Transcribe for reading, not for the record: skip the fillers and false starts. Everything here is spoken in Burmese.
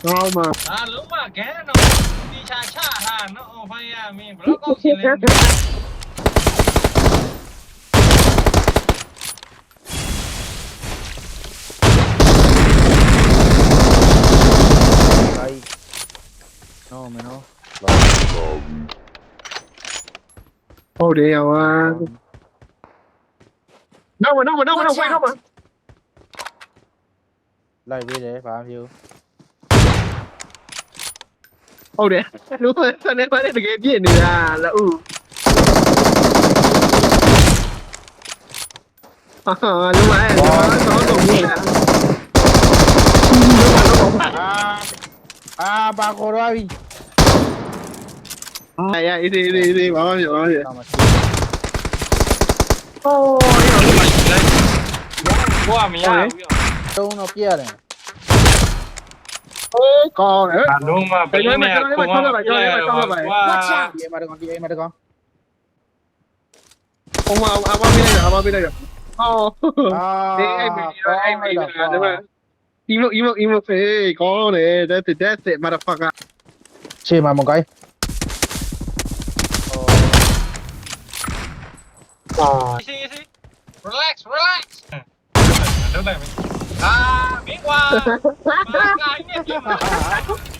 ကောင်းပါလုံးဝခဲတော့ဒီချာချထားနော်ဖိုင်ရမင်းဘလော့ကောက်ရှင်လဲ No, no. ဟုတ်တယ်ရောနောက်မဝေးတော့မ Lại về đấy, bao nhiêu? ဟုတ်တယ်လို့စနေပါနဲ့တကယ်ပြည့်နေတာလက်ဦးဟာလုံးဝတော့တော့မြင်လား Ba cô đó đi. အေးအေးဘာမှမပြောပါဘူး Nào mà โอ้ย ဘွားမရဘူး đâu nó kia này. ကောင်းတယ် လုံးဝဘယ်နဲ့ခုံးအောင် Kia mà được con, kia mà được con. ဟိုမှာအမပေးလိုက်တာဟောအေးအဲ့မင်းဒါပေမဲ့ emo ဖေးကောင်းတယ် that's it motherfucker Chê mà một cái. စီ relax လုံးလိုက်မင်းမင်းကွာမာကိုင်းနေပြီ